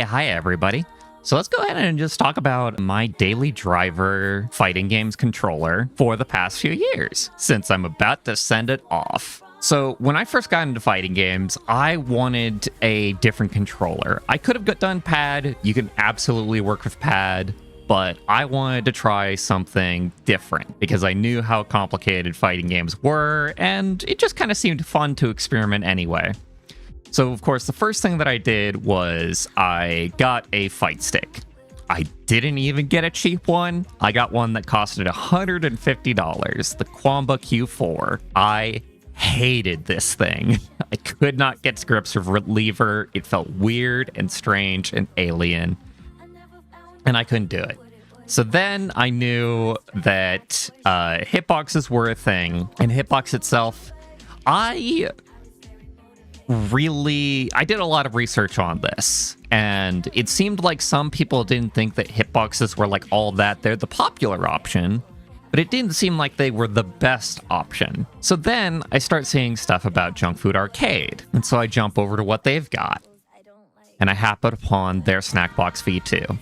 hi everybody. So let's go ahead and just talk about my daily driver fighting games controller for the past few years, since I'm about to send it off. So when I first got into fighting games, I wanted a different controller. I could have done pad, you can absolutely work with pad, but I wanted to try something different because I knew how complicated fighting games were, and it just kind of seemed fun to experiment anyway. So, of course, the first thing that I did was I got a fight stick. I didn't even get a cheap one. I got one that costed $150, the Quamba Q4. I hated this thing. I could not get to grips with lever. It felt weird and strange and alien, and I couldn't do it. So then I knew that hitboxes were a thing, and hitbox itself, I did a lot of research on this, and it seemed like some people didn't think that hitboxes were like all that. They're the popular option, but it didn't seem like they were the best option. So then I start seeing stuff about Junk Food Arcade, and so I jump over to what they've got, and I happen upon their Snackbox V2.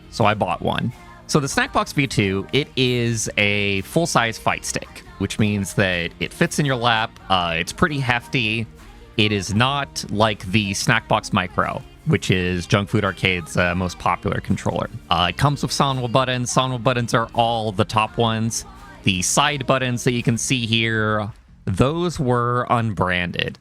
So I bought one. So the Snackbox V2, it is a full-size fight stick, which means that it fits in your lap, it's pretty hefty. It is not like the Snackbox Micro, which is Junk Food Arcade's most popular controller. It comes with Sonwa buttons. Sonwa buttons are all the top ones. The side buttons that you can see here, those were unbranded.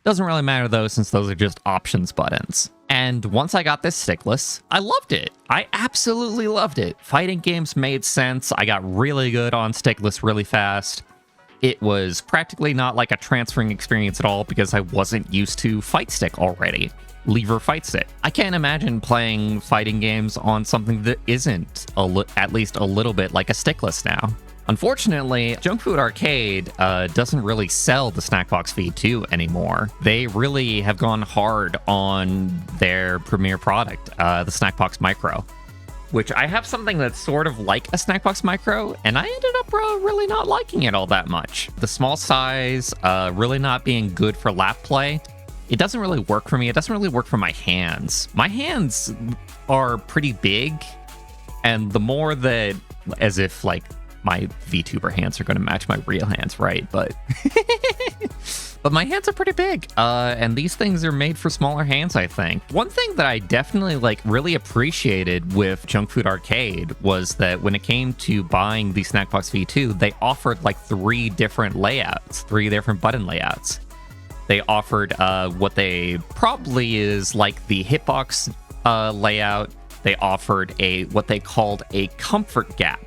Doesn't really matter though, since those are just options buttons. And once I got this stickless, I loved it. I absolutely loved it. Fighting games made sense. I got really good on stickless really fast. It was practically not like a transferring experience at all because I wasn't used to fight stick already. Lever fight stick. I can't imagine playing fighting games on something that isn't at least a little bit like a stickless now. Unfortunately, Junk Food Arcade doesn't really sell the Snackbox V2 anymore. They really have gone hard on their premier product, the Snackbox Micro, which I have something that's sort of like a Snackbox Micro, and I ended up really not liking it all that much. The small size, really not being good for lap play. It doesn't really work for me. It doesn't really work for my hands. My hands are pretty big, and the more that, as if like my VTuber hands are going to match my real hands, right? But but my hands are pretty big, and these things are made for smaller hands, I think. One thing that I definitely really appreciated with Junk Food Arcade was that when it came to buying the Snackbox V2, they offered like 3 different layouts, 3 different button layouts. They offered what they probably is like the Hitbox layout. They offered what they called a comfort gap.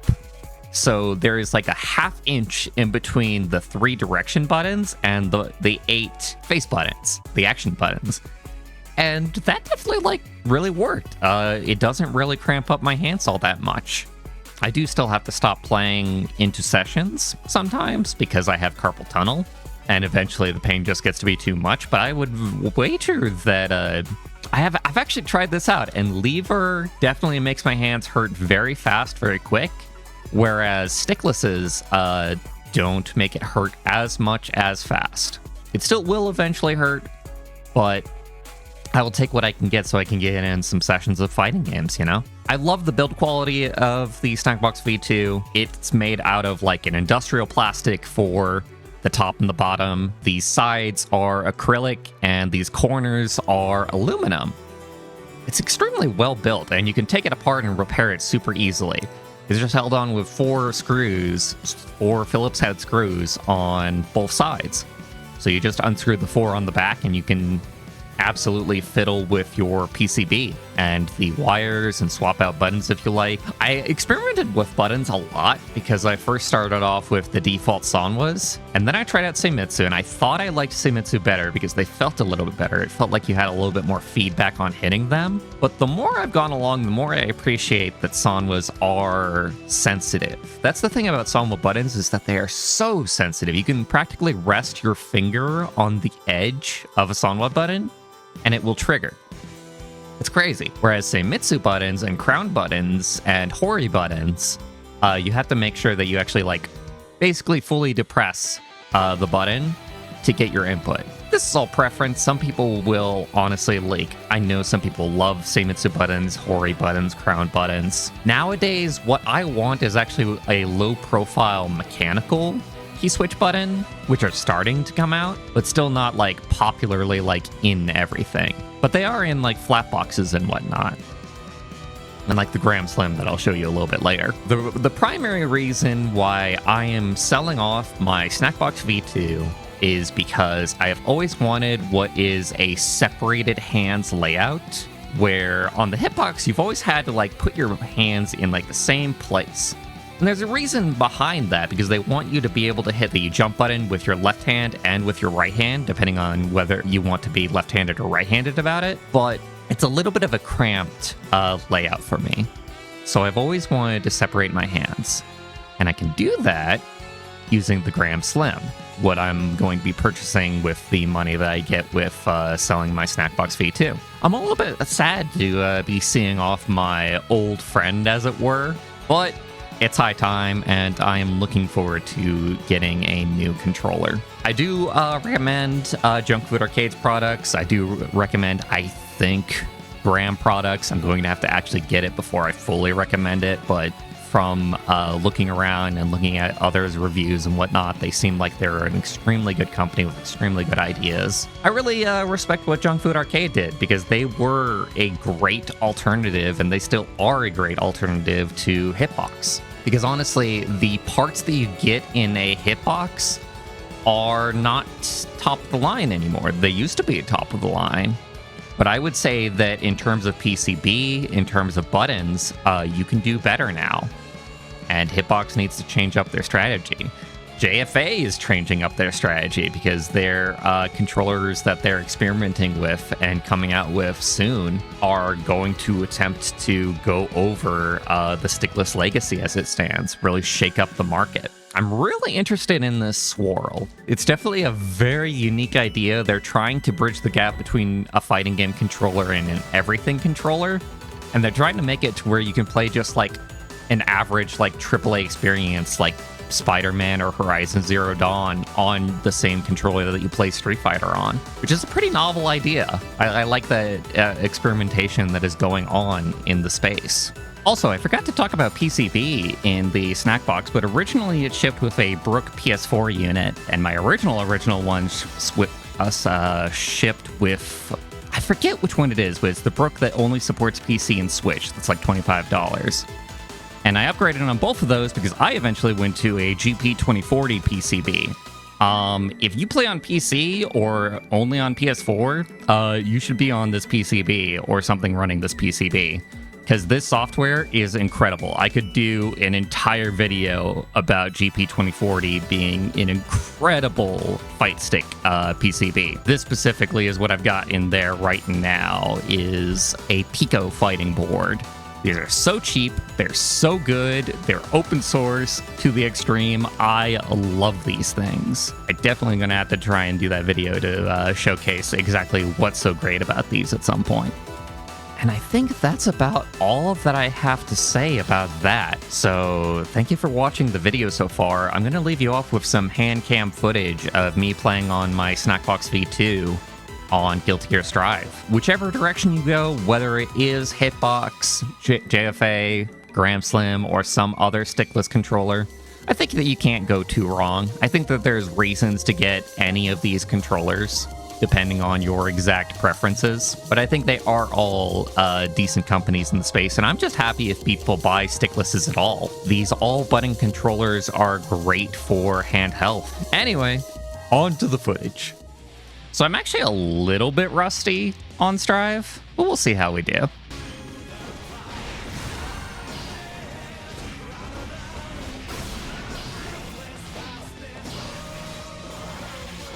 So there is like a ½ inch in between the 3 direction buttons and the 8 face buttons, the action buttons. And that definitely really worked. It doesn't really cramp up my hands all that much. I do still have to stop playing into sessions sometimes because I have carpal tunnel, and eventually the pain just gets to be too much. But I would wager that I've actually tried this out, and lever definitely makes my hands hurt very fast, very quick. Whereas sticklesses don't make it hurt as much as fast. It still will eventually hurt, but I will take what I can get so I can get in some sessions of fighting games, you know? I love the build quality of the Snackbox V2. It's made out of like an industrial plastic for the top and the bottom. These sides are acrylic, and these corners are aluminum. It's extremely well built, and you can take it apart and repair it super easily. It's just held on with 4 screws, 4 Phillips head screws on both sides. So you just unscrew the 4 on the back, and you can absolutely fiddle with your PCB and the wires and swap out buttons if you like. I experimented with buttons a lot because I first started off with the default Sonwas, and then I tried out Seimitsu, and I thought I liked Seimitsu better because they felt a little bit better. It felt like you had a little bit more feedback on hitting them. But the more I've gone along, the more I appreciate that Sonwas are sensitive. That's the thing about Sonwa buttons, is that they are so sensitive. You can practically rest your finger on the edge of a Sonwa button, and it will trigger. It's crazy. Whereas, say, Mitsu buttons and Crown buttons and Hori buttons, you have to make sure that you actually, basically fully depress the button to get your input. this is all preference. Some people will honestly, like, I know some people love Seimitsu buttons, Hori buttons, crown buttons. Nowadays, what I want is actually a low-profile mechanical key switch button, which are starting to come out, but still not, like, popularly, like, in everything. But they are in, like, flat boxes and whatnot. And like the Gram Slim that I'll show you a little bit later. The primary reason why I am selling off my Snackbox V2 is because I have always wanted what is a separated hands layout, where on the Hitbox you've always had to like put your hands in like the same place. And there's a reason behind that, because they want you to be able to hit the jump button with your left hand and with your right hand, depending on whether you want to be left-handed or right-handed about it. But it's a little bit of a cramped layout for me. So I've always wanted to separate my hands. And I can do that using the Gram Slim, what I'm going to be purchasing with the money that I get with selling my Snackbox V2. I'm a little bit sad to be seeing off my old friend, as it were, but it's high time, and I am looking forward to getting a new controller. I do recommend Junk Food Arcade's products. I do recommend, I think, Gram products. I'm going to have to actually get it before I fully recommend it, but from looking around and looking at others' reviews and whatnot, they seem like they're an extremely good company with extremely good ideas. I really respect what Junk Food Arcade did, because they were a great alternative, and they still are a great alternative to Hitbox. Because honestly, the parts that you get in a Hitbox are not top of the line anymore. They used to be top of the line. But I would say that in terms of PCB, in terms of buttons, you can do better now. And Hitbox needs to change up their strategy. JFA is changing up their strategy, because their controllers that they're experimenting with and coming out with soon are going to attempt to go over the stickless legacy as it stands, really shake up the market. I'm really interested in this swirl. It's definitely a very unique idea. They're trying to bridge the gap between a fighting game controller and an everything controller, and they're trying to make it to where you can play just like an average like AAA experience like Spider-Man or Horizon Zero Dawn on the same controller that you play Street Fighter on, which is a pretty novel idea. I like the experimentation that is going on in the space. Also, I forgot to talk about PCB in the Snackbox, but originally it shipped with a Brook PS4 unit, and my original one shipped with, I forget which one it is, but it's the Brook that only supports PC and Switch. That's like $25. And I upgraded on both of those because I eventually went to a GP2040 PCB. If you play on PC or only on PS4, you should be on this PCB or something running this PCB, because this software is incredible. I could do an entire video about GP2040 being an incredible fight stick PCB. This specifically is what I've got in there right now, is a Pico fighting board. These are so cheap, they're so good, they're open source to the extreme. I love these things. I'm definitely gonna have to try and do that video to showcase exactly what's so great about these at some point. And I think that's about all that I have to say about that. So thank you for watching the video so far. I'm gonna leave you off with some hand cam footage of me playing on my Snackbox V2 on Guilty Gear Strive. Whichever direction you go, whether it is Hitbox, JFA, Gram Slim, or some other stickless controller, I think that you can't go too wrong. I think that there's reasons to get any of these controllers, depending on your exact preferences. But I think they are all decent companies in the space, and I'm just happy if people buy sticklesses at all. These all-button controllers are great for handheld. Anyway, on to the footage. So I'm actually a little bit rusty on Strive, but we'll see how we do.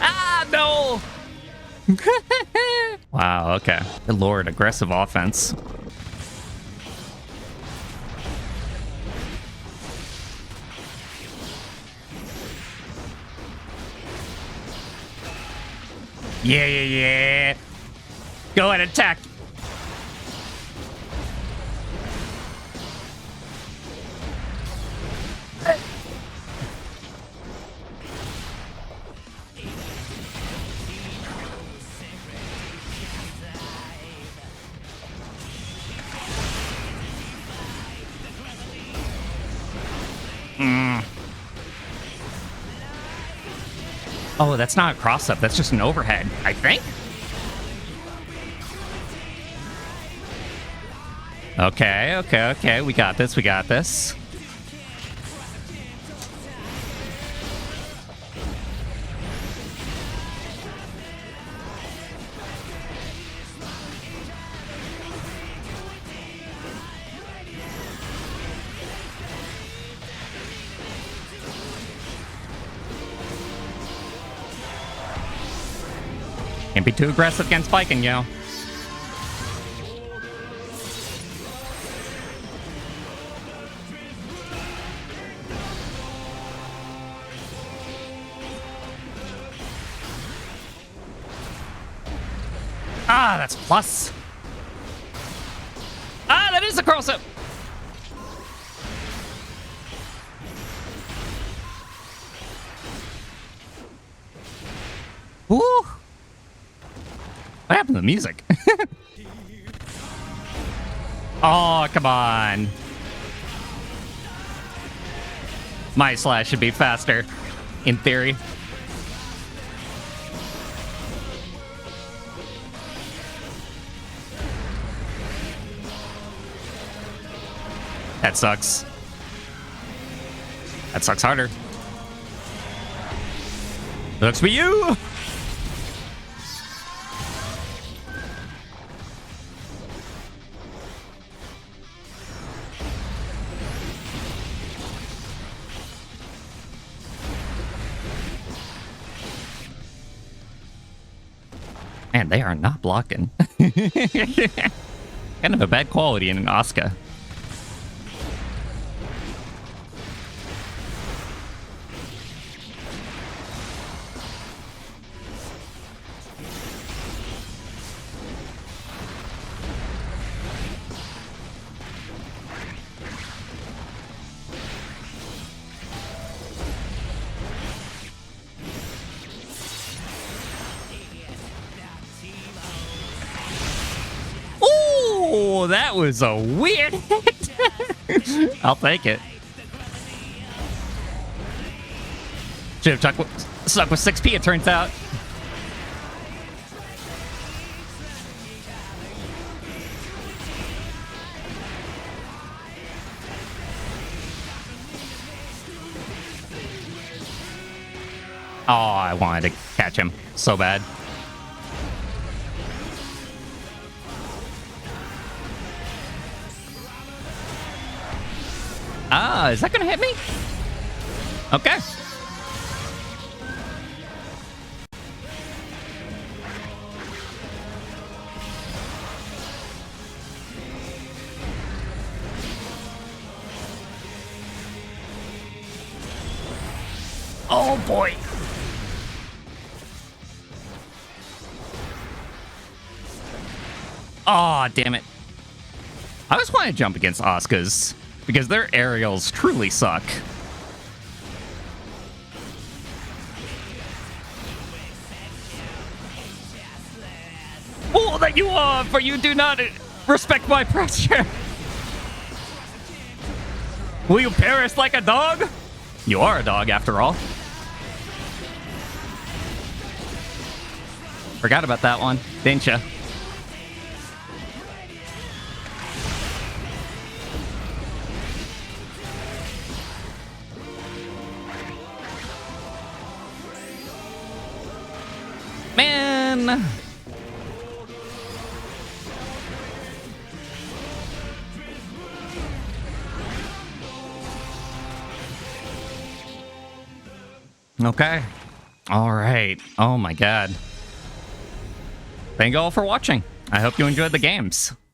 Ah, no! Wow, okay. Good lord, aggressive offense. Yeah. Go ahead, attack. Oh, that's not a cross-up. That's just an overhead, I think? Okay. We got this. Can't be too aggressive against Viking, yo. Ah, that's plus. Ah, that is a cross-up. Woo! What happened to the music? Oh, come on. My slash should be faster, in theory. That sucks. That sucks harder. Looks for you! Man, they are not blocking. Kind of a bad quality in an Asuka. Oh, that was a weird hit. I'll take it. Should have stuck with 6P, it turns out. Oh, I wanted to catch him so bad. Ah, is that gonna hit me? Okay. Oh boy. Aw, damn it. I always want to jump against Asukas, because their aerials truly suck. Fool that you are, for you do not respect my pressure. Will you perish like a dog? You are a dog, after all. Forgot about that one, didn't ya? Man! Okay. All right. Oh my god. Thank you all for watching. I hope you enjoyed the games.